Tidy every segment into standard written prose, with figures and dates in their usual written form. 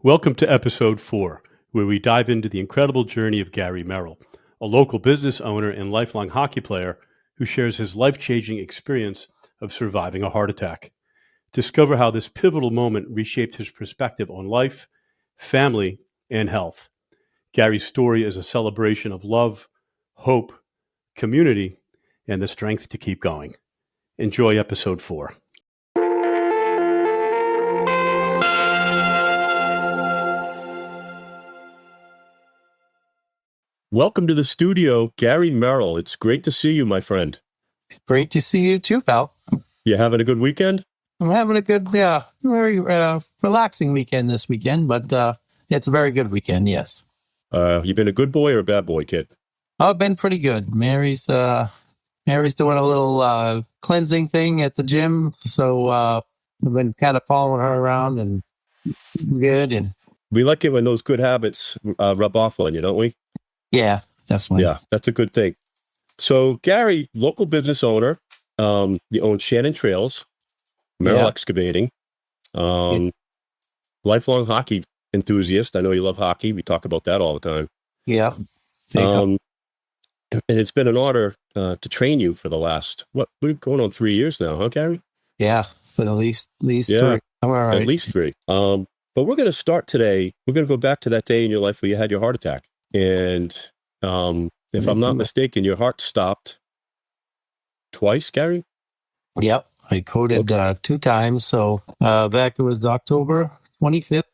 Welcome to episode 4, where we dive into the incredible journey of Gary Merrill, a local business owner and lifelong hockey player who shares his life-changing experience of surviving a heart attack. Discover how this pivotal moment reshaped his perspective on life, family, and health. Gary's story is a celebration of love, hope, community, and the strength to keep going. Enjoy episode 4. Welcome to the studio, Gary Merrill. It's great to see you, my friend. Great to see you too, pal. You having a good weekend? I'm having a good, very relaxing weekend this weekend, but it's a very good weekend, yes. You been a good boy or a bad boy, kid? I've been pretty good. Mary's doing a little cleansing thing at the gym, so I've been kind of following her around and good. And we like it when those good habits rub off on you, don't we? Yeah, definitely. Yeah, that's a good thing. So, Gary, local business owner, you own Shannen Trails, Merrill Excavating, lifelong hockey enthusiast. I know you love hockey. We talk about that all the time. Yeah. And it's been an honor to train you for the last, we're going on 3 years now, huh, Gary? Yeah, for at least 3. All right. At least 3. But we're going to start today. We're going to go back to that day in your life where you had your heart attack. And if I'm not mistaken, your heart stopped twice, Gary? Yep. I coded 2 times. So back it was October 25th,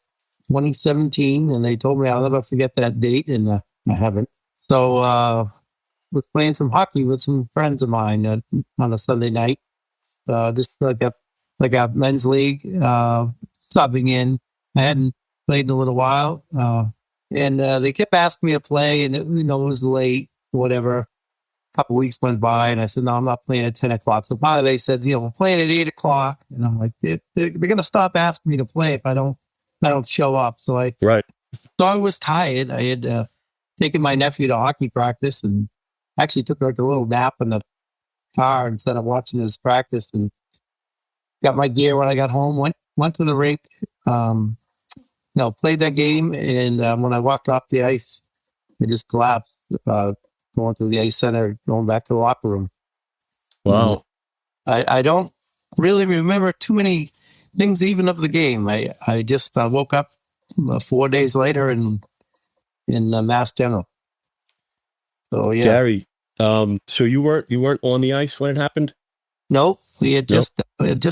2017. And they told me I'll never forget that date. And I haven't. So was playing some hockey with some friends of mine on a Sunday night. Just like a men's league, subbing in. I hadn't played in a little while. And they kept asking me to play, and it was late, whatever. A couple of weeks went by, and I said, no, I'm not playing at 10 o'clock. So finally they said, we're playing at 8 o'clock. And I'm like, they're going to stop asking me to play if I don't show up. So I was tired. I had taken my nephew to hockey practice and actually took like a little nap in the car instead of watching his practice, and got my gear when I got home, went to the rink, played that game, and when I walked off the ice, I just collapsed, going to the ice center, going back to the locker room. Wow. I don't really remember too many things even of the game. I just woke up 4 days later in Mass General. So, yeah. Gary, so you weren't on the ice when it happened? Nope. We had just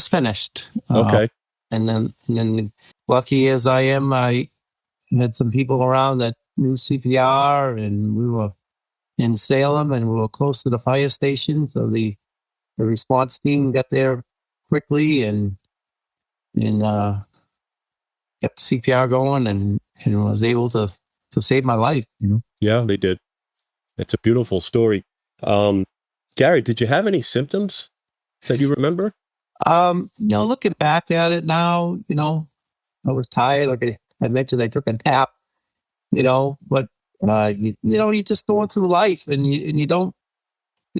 finished. Okay. And then lucky as I am, I had some people around that knew CPR, and we were in Salem, and we were close to the fire station. So the response team got there quickly and got the CPR going, and was able to save my life. Yeah, they did. It's a beautiful story. Gary, did you have any symptoms that you remember? Looking back at it now, I was tired. Like I mentioned, I took a nap, but you're just going through life, and you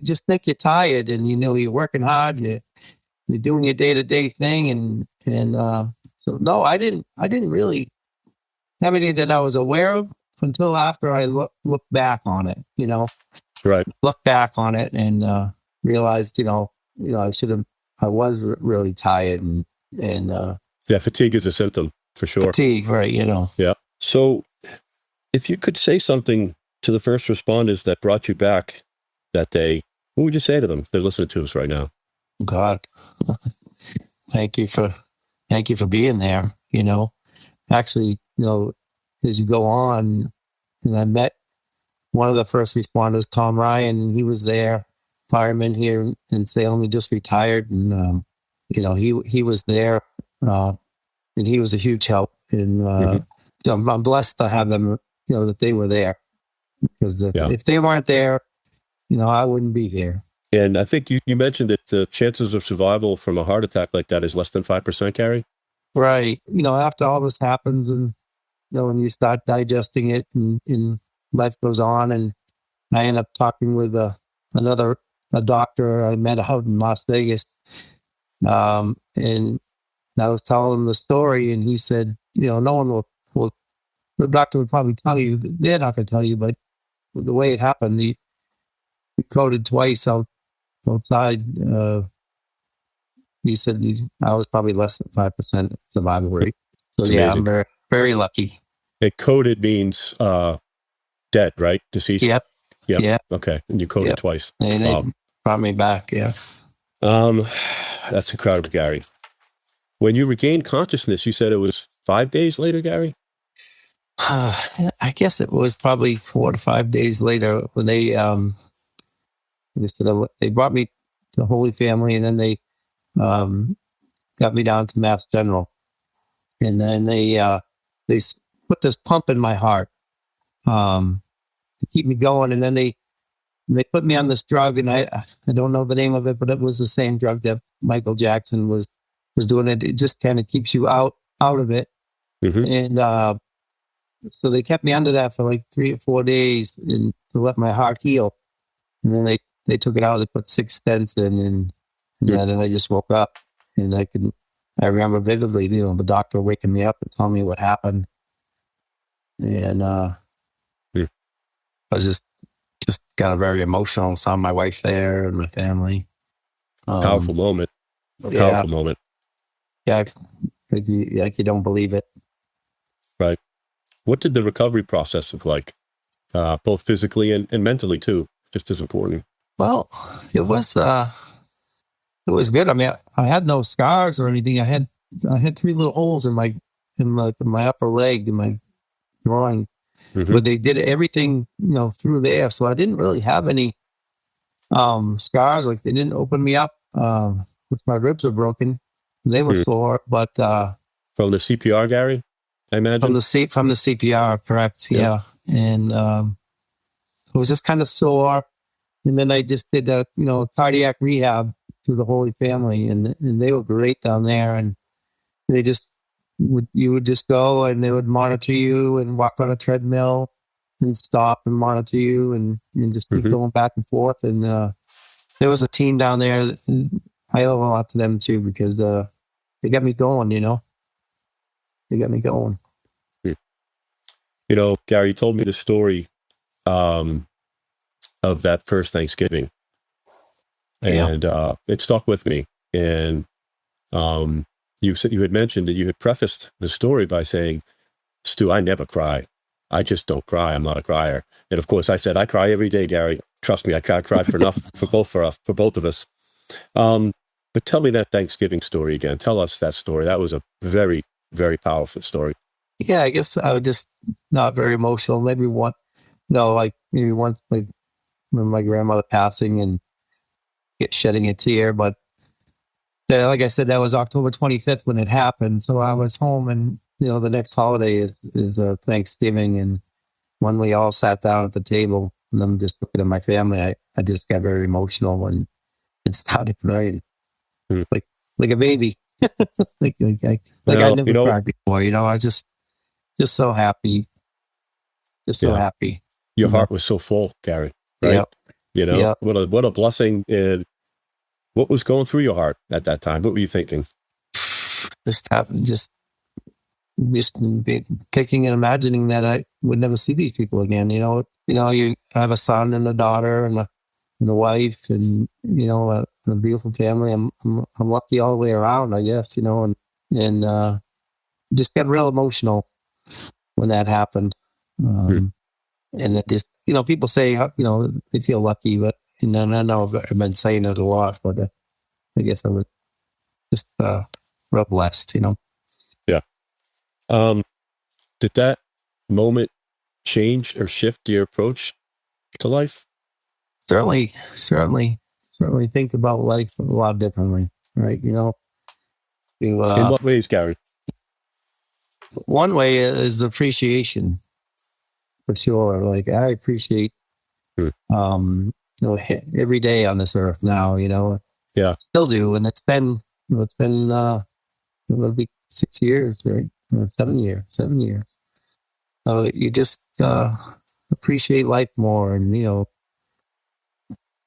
just think you're tired, and you're working hard, you're doing your day-to-day thing, and so no, I didn't really have anything that I was aware of until after I looked back on it, Right. Look back on it and realized, I was really tired and yeah, fatigue is a symptom for sure. Fatigue, right? Yeah. So, if you could say something to the first responders that brought you back that day, what would you say to them? They're listening to us right now. God, thank you for being there. Actually, as you go on, and I met one of the first responders, Tom Ryan, and he was there, fireman here in Salem. He just retired, and he was there, and he was a huge help. And I'm blessed to have them, that they were there, because if they weren't there, I wouldn't be here. And I think you mentioned that the chances of survival from a heart attack like that is less than 5%, Gary? Right. After all this happens, and when you start digesting it, and life goes on, and I end up talking with a doctor I met out in Las Vegas, and I was telling him the story, and he said, no one will the doctor would probably tell you, they're not going to tell you, but the way it happened, he coded twice outside. He said I was probably less than 5% survival rate. So It's yeah, amazing. I'm very, very lucky. It coded means dead, right? Deceased. Yep. Yep. Yeah. Okay, and you coded Yep. twice. And they brought me back. Yeah. That's incredible, Gary. When you regained consciousness, you said it was 5 days later, Gary? I guess it was probably 4 to 5 days later when they brought me to Holy Family, and then they got me down to Mass General, and then they put this pump in my heart to keep me going, and then they put me on this drug, and I don't know the name of it, but it was the same drug that Michael Jackson was doing. It just kind of keeps you out of it, and so they kept me under that for like 3 or 4 days and to let my heart heal. And then they took it out. They put 6 stents in, and then I just woke up, and I remember vividly, the doctor waking me up and telling me what happened, and I was just got very emotional. Saw my wife there and my family. Powerful moment. Yeah. Powerful moment. Yeah, like you don't believe it. Right. What did the recovery process look like, both physically and mentally too? Just as important. Well, it was good. I mean, I had no scars or anything. I had 3 little holes in my upper leg, in my groin, but they did everything through there. So I didn't really have any scars. Like, they didn't open me up. Which my ribs were broken. They were sore, but from the CPR, Gary, I imagine. From the CPR, correct? Yeah, and it was just kind of sore. And then I just did cardiac rehab through the Holy Family, and they were great down there. And they you would just go, and they would monitor you and walk on a treadmill and stop and monitor you, and just keep going back and forth. And there was a team down there that I owe a lot to them too, because they got me going. They got me going. Gary, you told me the story of that first Thanksgiving, and it stuck with me. And you said, you had mentioned that you had prefaced the story by saying, "Stu, I never cry. I just don't cry. I'm not a crier." And of course, I said, "I cry every day, Gary. Trust me, I can't cry for enough for both of us." But tell me that Thanksgiving story again. Tell us that story. That was a very, very powerful story. Yeah, I guess I was just not very emotional. Maybe once, like when my grandmother passing and shedding a tear. But like I said, that was October 25th when it happened. So I was home, and the next holiday is Thanksgiving, and when we all sat down at the table, and I'm just looking at my family, I just got very emotional and started crying like a baby. like I never cried before. I was just so happy. So happy. Your heart was so full, Gary. Right? Yep. What a blessing. And what was going through your heart at that time? What were you thinking? Just thinking and imagining that I would never see these people again. You have a son and a daughter and a wife, and a beautiful family. I'm lucky all the way around, I guess. And just got real emotional when that happened. And it just, people say, they feel lucky, but I know I've been saying it a lot, but I guess I was just real blessed, Yeah. Did that moment change or shift your approach to life? Certainly think about life a lot differently, right? In what ways, Gary? One way is appreciation, for sure. Like, I appreciate, every day on this earth now, Yeah. Still do. And it's been it'll be 6 years, right? 7 years. You just appreciate life more, and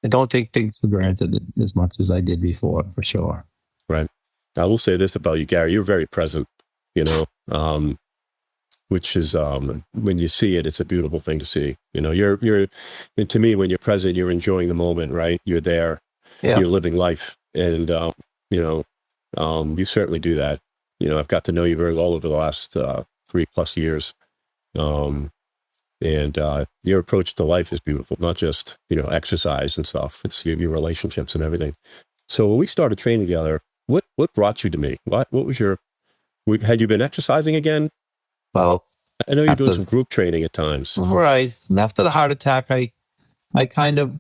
I don't take things for granted as much as I did before, for sure. Right. I will say this about you, Gary. You're very present. which is when you see it, it's a beautiful thing to see. You know, and to me, when you're present, you're enjoying the moment, right? You're there, Yeah. you're living life, and you know, you certainly do that. You know, I've got to know you very well over the last 3+ years, and your approach to life is beautiful. Not just exercise and stuff; it's your relationships and everything. So when we started training together, what brought you to me? What was your had you been exercising again? Well, I know you're doing after some group training at times. right, and after the heart attack, I kind of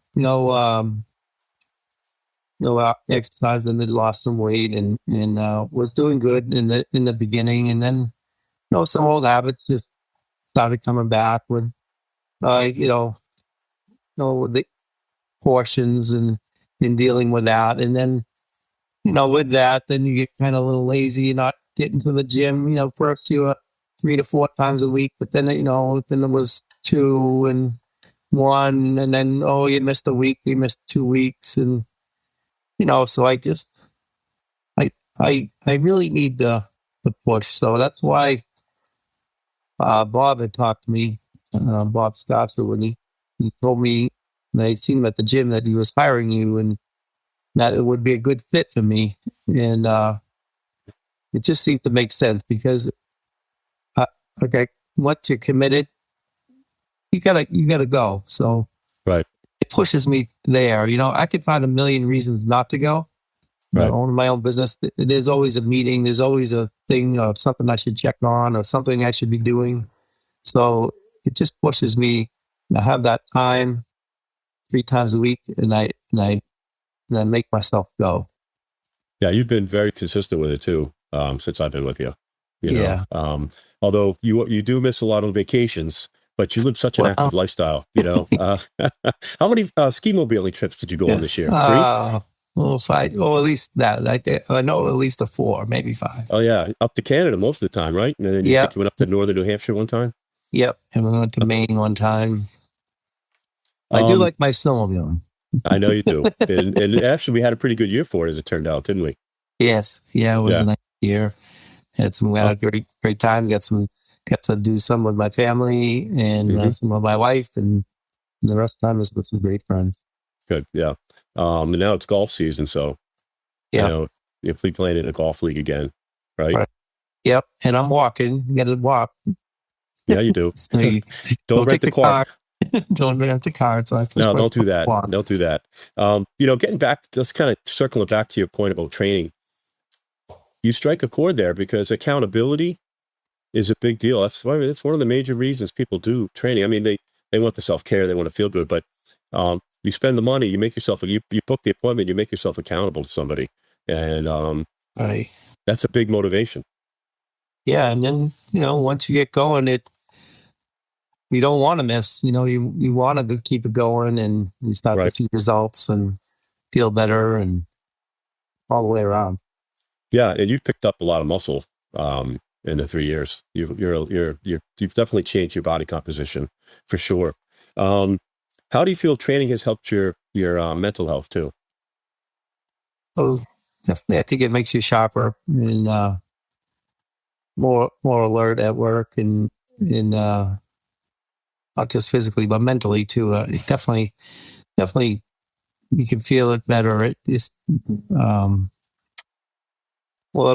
exercised and then lost some weight and was doing good in the beginning, and then some old habits just started coming back with the portions and dealing with that, and then with that, then you get kind of a little lazy, not getting to the gym. First you were 3 to 4 times a week, but then then it was 2 and 1, and then you missed a week, you missed 2 weeks, and so I really need the push. So that's why Bob had talked to me, Bob Scotcher, when he told me that he'd seen him at the gym, that he was hiring you and that it would be a good fit for me. And it just seemed to make sense because, okay, once you're committed, you gotta go. So Right. it pushes me there. I could find a million reasons not to go. Right. Owning my own business, there's always a meeting, there's always a thing of something I should check on or something I should be doing. So it just pushes me to have that time 3 times a week, and I make myself go. Yeah, you've been very consistent with it too, since I've been with you. Yeah. Although you do miss a lot of vacations, but you live such an active lifestyle. How many ski mobiling trips did you go on this year? 3? Well, 5, or at least that. I know at least 4, maybe 5. Oh yeah, up to Canada most of the time, right? And then you think you went up to northern New Hampshire one time. Yep, and we went to Maine one time. I do like my snowmobiling. I know you do, and actually, we had a pretty good year for it, as it turned out, didn't we? Yes, it was a nice year. Had a great time. Got to do some with my family and some with my wife, and the rest of the time was with some great friends. Good, yeah. And now it's golf season, so if we played in a golf league again, right? Yep, and I'm walking. You got to walk. Yeah, you do. So don't rent the car. Don't rent the car. So no, don't do that. Don't do that. Getting back, just kind of circling back to your point about training. You strike a chord there because accountability is a big deal. That's one of the major reasons people do training. I mean, they want the self-care, they want to feel good, but you spend the money, you make yourself, you book the appointment, you make yourself accountable to somebody. And that's a big motivation. Yeah. And then, once you get going, you don't want to miss, you want to keep it going, and you start to see results and feel better and all the way around. Yeah. And you've picked up a lot of muscle in the 3 years. You've definitely changed your body composition for sure. How do you feel training has helped your mental health too? Oh, definitely. I think it makes you sharper and more alert at work and not just physically but mentally too. It definitely you can feel it better. It just it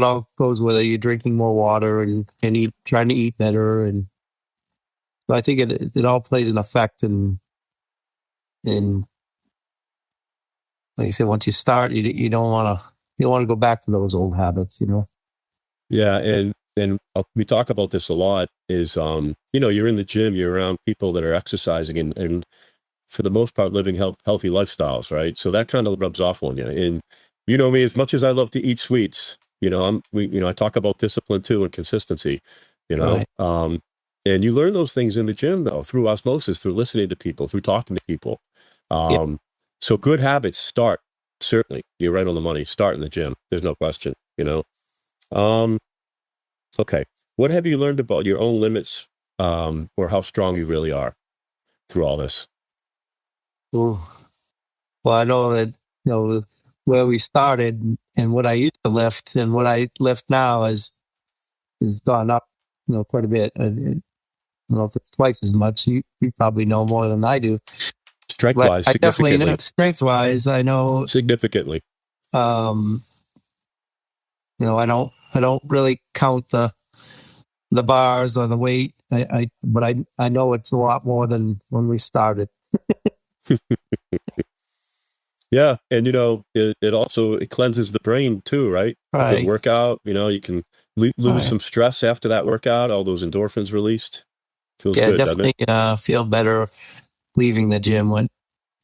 all goes with it. You're drinking more water and trying to eat better, and so I think it all plays an effect. And like I said, once you start, you don't want to go back to those old habits, Yeah, and we talk about this a lot. Is you're in the gym, you're around people that are exercising and for the most part living healthy lifestyles, right? So that kind of rubs off on you. And me, as much as I love to eat sweets, I talk about discipline too and consistency. Right. And you learn those things in the gym though, through osmosis, through listening to people, through talking to people. So good habits start, certainly, you're right on the money, start in the gym. There's no question, Okay. What have you learned about your own limits, or how strong you really are through all this? Ooh. Well, I know that, where we started and what I used to lift and what I lift now has gone up, quite a bit. don't know if it's twice as much. You probably know more than I do. Strength But wise, I definitely significantly. know strength wise. I know. Significantly. I don't really count the bars or the weight. But I know it's a lot more than when we started. Yeah, and it also it cleanses the brain too, right? Good Right. workout. You can lose Right. some stress after that workout. All those endorphins released. Feels Yeah, good, doesn't it? definitely feel better leaving the gym when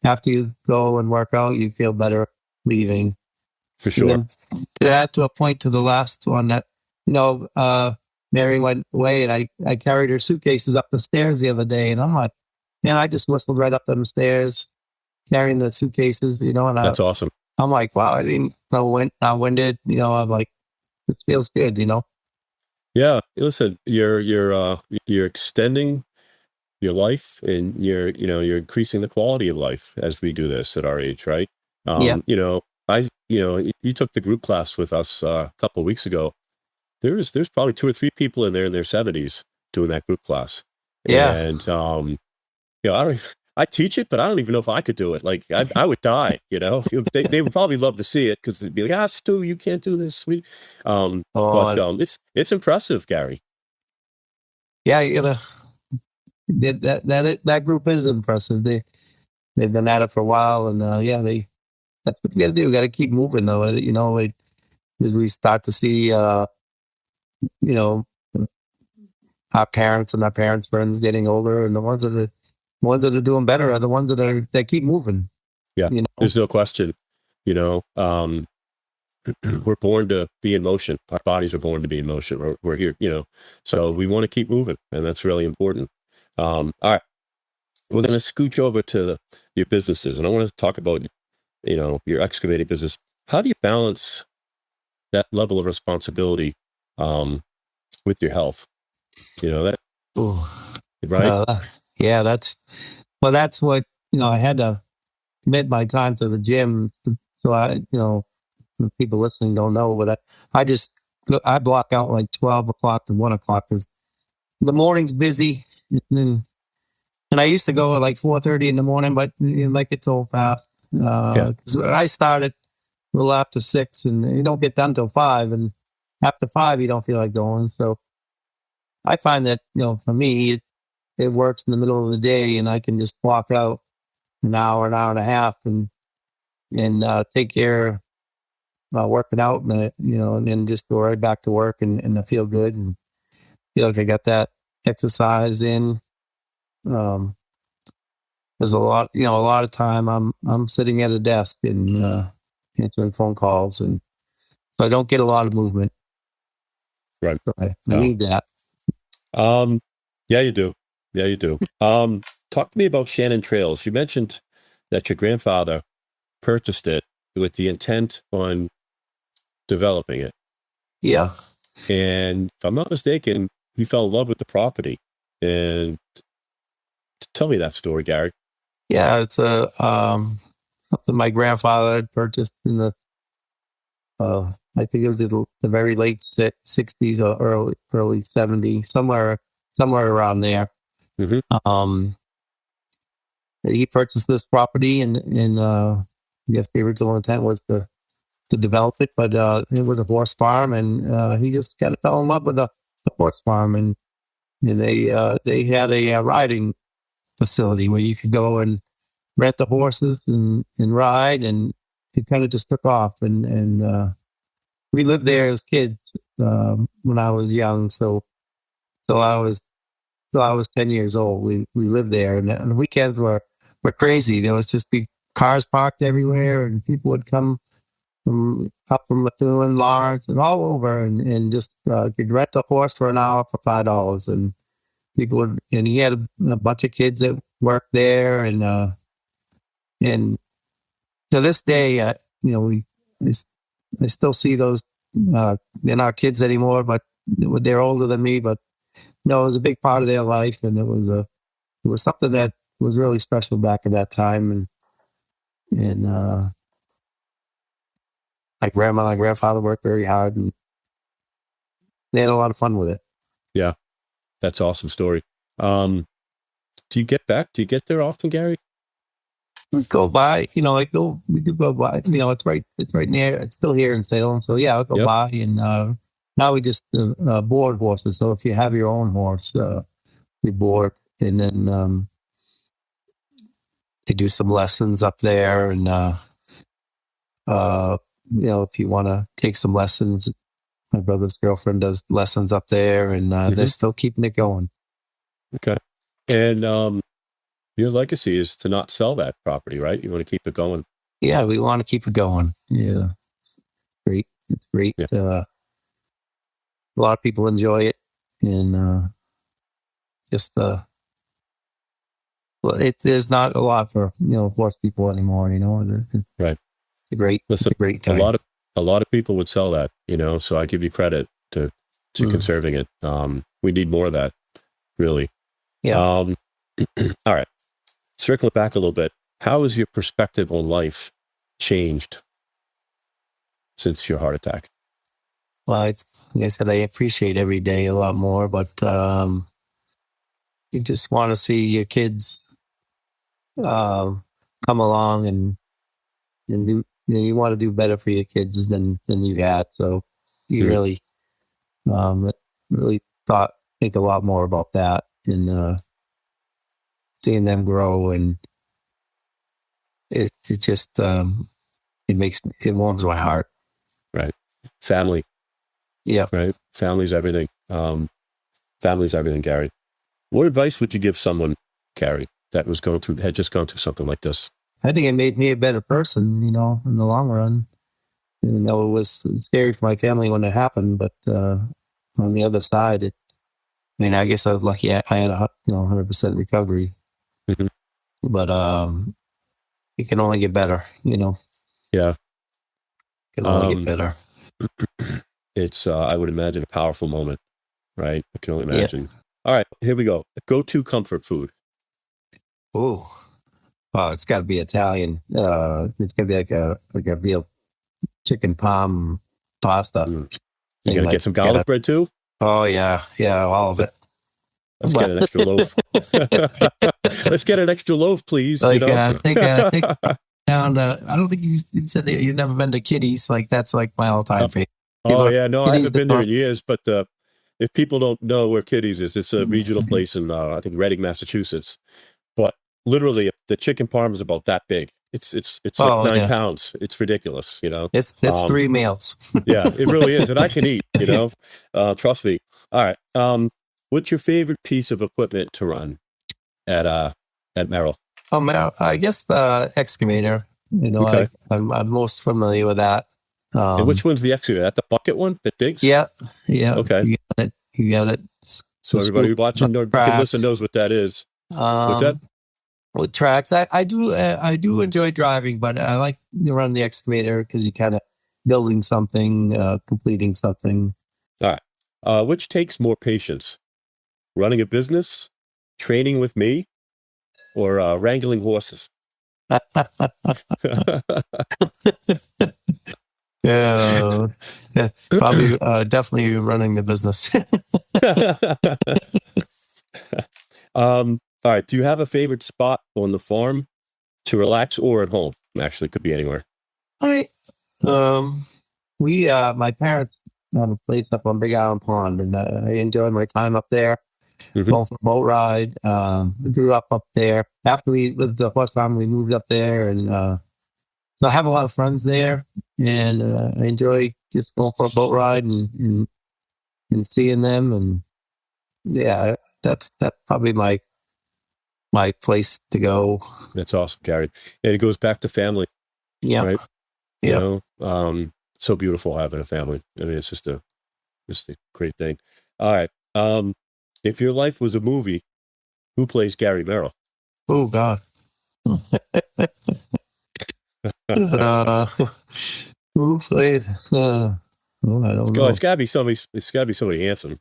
after you go and work out, you feel better leaving. For And sure. then to add to a point to the last one that, Mary went away and I carried her suitcases up the stairs the other day and I'm like, man, I just whistled right up them stairs carrying the suitcases, and That's awesome. I'm like, wow, I didn't know when did, I'm like, this feels good, Yeah. Listen, you're extending your life, and you're increasing the quality of life as we do this at our age, right? Yeah. You took the group class with us a couple of weeks ago. There's probably 2 or 3 people in there in their 70s doing that group class. Yeah. And I don't I teach it, but I don't even know if I could do it. Like I would die, They would probably love to see it because they'd be like, Stu, you can't do this. But Oh, it's impressive, Gary. yeah, that group is impressive. They've been at it for a while and, that's what you got to do. Got to keep moving though. As we start to see, you know, our parents and our parents' friends getting older, and the ones that are doing better are the ones that keep moving. Yeah, there's no question. You know, um, we're born to be in motion. Our bodies are born to be in motion. We're here, so we want to keep moving, and that's really important. All right, we're going to scooch over to your businesses, and I want to talk about, your excavating business. How do you balance that level of responsibility with your health? That Ooh. right? Yeah, that's what I had to commit my time to the gym. So the people listening don't know, but I block out like 12 o'clock to 1 o'clock because the morning's busy. And I used to go at like 4:30 in the morning, but like it's so fast. Yeah. 'Cause I started a little after 6, and you don't get done till 5, and after 5 you don't feel like going. So I find that for me it works in the middle of the day, and I can just walk out an hour and a half, and take care of working out, and then just go right back to work, and I feel good and feel like I got that exercise in. Um, there's a lot of time I'm sitting at a desk and answering phone calls, and so I don't get a lot of movement. Right. So I need that. Yeah, you do. Yeah, you do. Talk to me about Shannen Trails. You mentioned that your grandfather purchased it with the intent on developing it. Yeah. And if I'm not mistaken, he fell in love with the property. And tell me that story, Gary. Yeah, it's something my grandfather had purchased in the I think it was the very late 60s or early 70s, somewhere around there. Mm-hmm. He purchased this property, and I guess the original intent was to develop it, but it was a horse farm, and he just kind of fell in love with the horse farm, and they had a riding facility where you could go and rent the horses and ride, and it kind of just took off, and we lived there as kids when I was young, so I was 10 years old. We lived there, and the weekends were crazy. There was just big cars parked everywhere, and people would come up from Methuen, Lawrence, and all over, and just could rent a horse for an hour for $5, and people would. And he had a bunch of kids that worked there, and to this day, I still see those. They're not kids anymore, but they're older than me. But no, it was a big part of their life, and it was something that was really special back at that time, and my grandma and grandfather worked very hard, and they had a lot of fun with it. Yeah, that's an awesome story. Do you get back? Do you get there often, Gary? We go by, we do go by, it's right near, it's still here in Salem. So yeah, I'll go Yep. by and, now we just, board horses. So if you have your own horse, we board and then, they do some lessons up there and, if you want to take some lessons, my brother's girlfriend does lessons up there and, they're still keeping it going. Okay. And, your legacy is to not sell that property, right? You want to keep it going. Yeah, we want to keep it going. Yeah. Great. It's great. Yeah. A lot of people enjoy it. And just there's not a lot for horse people anymore, Right. It's a great time. A lot of people would sell that, so I give you credit to conserving it. We need more of that, really. Yeah. All right. Circling back a little bit, how has your perspective on life changed since your heart attack? Well, like I said, I appreciate every day a lot more, but you just want to see your kids come along and do, you want to do better for your kids than you had. So you really think a lot more about that and seeing them grow, and it just it warms my heart. Right. Family. Yeah. Right. Family's everything. Family's everything, Gary. What advice would you give someone, Gary, that had just gone through something like this? I think it made me a better person, in the long run. It was scary for my family when it happened, but on the other side, I guess I was lucky. I had 100% recovery. Mm-hmm. But it can only get better, Yeah. It can only get better. It's, I would imagine, a powerful moment, right? I can only imagine. Yeah. All right, here we go. Go-to comfort food. Oh, it's got to be Italian. It's got to be like a real chicken palm pasta. You got to get some garlic bread too? Oh, yeah. Yeah, all of it. Let's get an extra loaf. Let's get an extra loaf, please. Like, take down. I don't think you said that you've never been to Kitty's. Like, that's like my all-time favorite. Oh, yeah. No, I haven't been there in years. But if people don't know where Kitty's is, it's a regional place in, I think, Reading, Massachusetts. But literally, the chicken parm is about that big. It's like 9 pounds. It's ridiculous, It's 3 meals. Yeah, it really is. And I can eat, trust me. All right. What's your favorite piece of equipment to run at Merrill? Oh, I guess the excavator. Okay. I'm most familiar with that. And which one's the excavator? That the bucket one that digs? Yeah. Okay. You got it. So everybody watching or can listen knows what that is. What's that? With tracks, I do enjoy driving, but I like to run the excavator because you kind of building something, completing something. All right. Which takes more patience? Running a business, training with me, or wrangling horses? Yeah, probably, definitely running the business. All right. Do you have a favorite spot on the farm to relax, or at home? Actually, could be anywhere. My parents have a place up on Big Island Pond, and I enjoy my time up there. Going for a boat ride. We grew up there. After we lived the horse farm, we moved up there, and so I have a lot of friends there, and I enjoy just going for a boat ride and seeing them, and yeah, that's probably my place to go. That's awesome, Gary. And it goes back to family. Yeah. Right. Yeah. So beautiful having a family. I mean, it's just a great thing. All right. If your life was a movie, who plays Gary Merrill? Oh God. Who plays? I don't know. It's gotta be somebody. It's gotta be somebody handsome.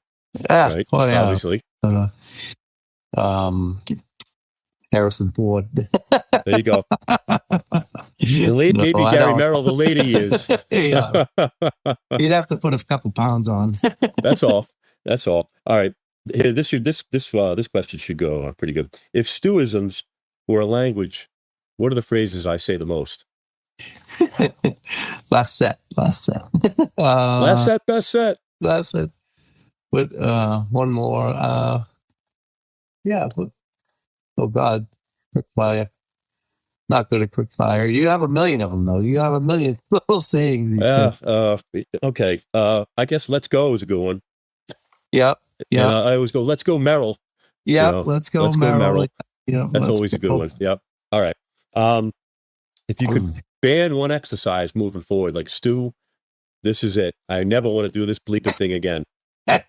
Yeah. Right. Oh, yeah. Obviously. Harrison Ford. There you go. The lady, maybe Gary Merrill, the lady is. Yeah. You'd have to put a couple pounds on. That's all. All right. Here, this question should go pretty good. If Stuisms were a language, what are the phrases I say the most? Last set. Last Uh, set, best set. last set. But one more. Yeah. Oh God, quick fire. Not good at quick fire. You have a million of them though. You have a million little sayings. Okay. I guess let's go is a good one. Yep. And Yep. I always go, let's go, Merrill. Yep. You know, Let's go, let's go, Merrill. Merrill. Yeah, That's always a good one. Yep. All right. If you could ban one exercise moving forward, like Stu, this is it. I never want to do this bleeping thing again.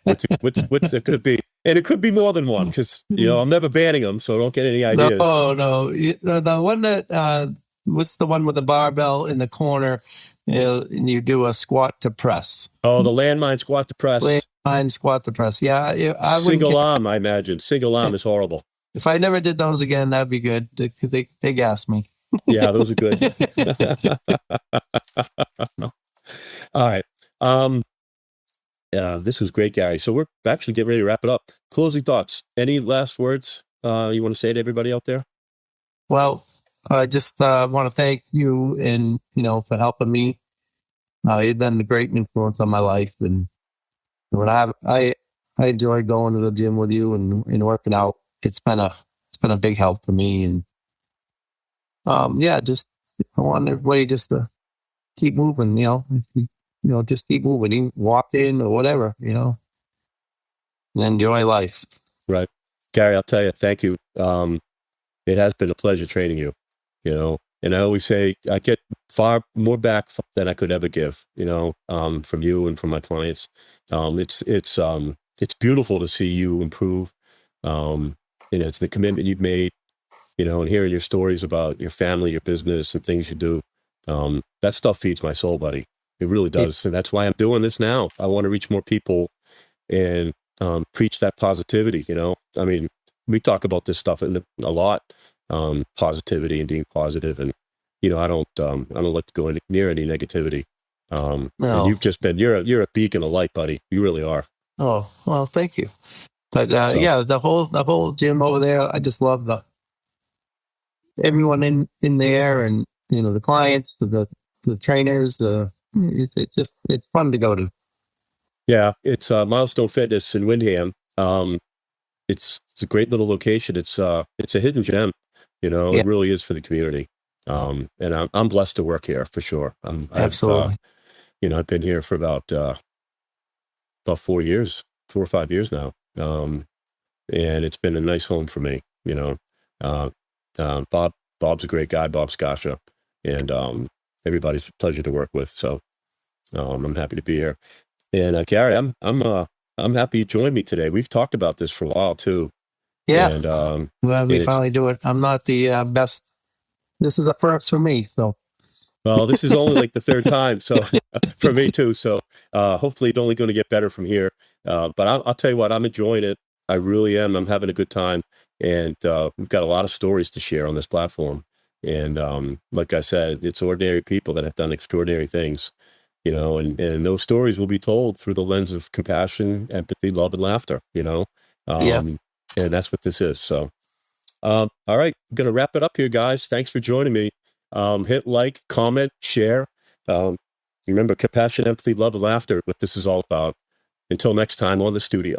What's it could be? And it could be more than one because I'm never banning them, so don't get any ideas. No. The one that what's the one with the barbell in the corner? And you do a squat to press. Oh, the landmine squat to press. Landmine squat to press. Yeah, single arm. I imagine single arm is horrible. If I never did those again, that'd be good. They gas me. Yeah, those are good. All right. This was great, Gary. So we're actually getting ready to wrap it up. Closing thoughts. Any last words you want to say to everybody out there? Well, I just want to thank you and for helping me. You've been a great influence on my life, and when I enjoy going to the gym with you and working out. It's been a big help for me, and just I want everybody just to keep moving. Just keep moving, walk in or whatever, and enjoy life. Right. Gary, I'll tell you, thank you. It has been a pleasure training you, and I always say I get far more back than I could ever give, from you and from my clients. It's beautiful to see you improve. It's the commitment you've made, and hearing your stories about your family, your business, and things you do. That stuff feeds my soul, buddy. It really does. And that's why I'm doing this now. I want to reach more people and preach that positivity. I mean, we talk about this stuff a lot, positivity and being positive. And, I don't like to go near any negativity. No. And you've just been, you're a beacon of light, buddy. You really are. Oh, well, thank you. But the whole gym over there, I just love everyone in there, and the clients, the trainers. It's fun to go to. Yeah, it's Milestone Fitness in Windham. It's a great little location. It's a hidden gem. It really is for the community. And I'm blessed to work here for sure. Absolutely. I've been here for about 4 or 5 years now. And it's been a nice home for me. Bob's a great guy, Bob Scascia, and everybody's a pleasure to work with. So I'm happy to be here. And Gary, I'm happy you joined me today. We've talked about this for a while too. Yeah. And well, we finally do it. I'm not the best. This is a first for me. So. Well, this is only like the third time, so for me too. So hopefully it's only going to get better from here. But I'll tell you what, I'm enjoying it. I really am. I'm having a good time, and we've got a lot of stories to share on this platform. And like I said, it's ordinary people that have done extraordinary things, and those stories will be told through the lens of compassion, empathy, love, and laughter. And that's what this is. So, all right, I'm going to wrap it up here, guys. Thanks for joining me. Hit like, comment, share. Remember, compassion, empathy, love, and laughter, what this is all about. Until next time on the Stuudio.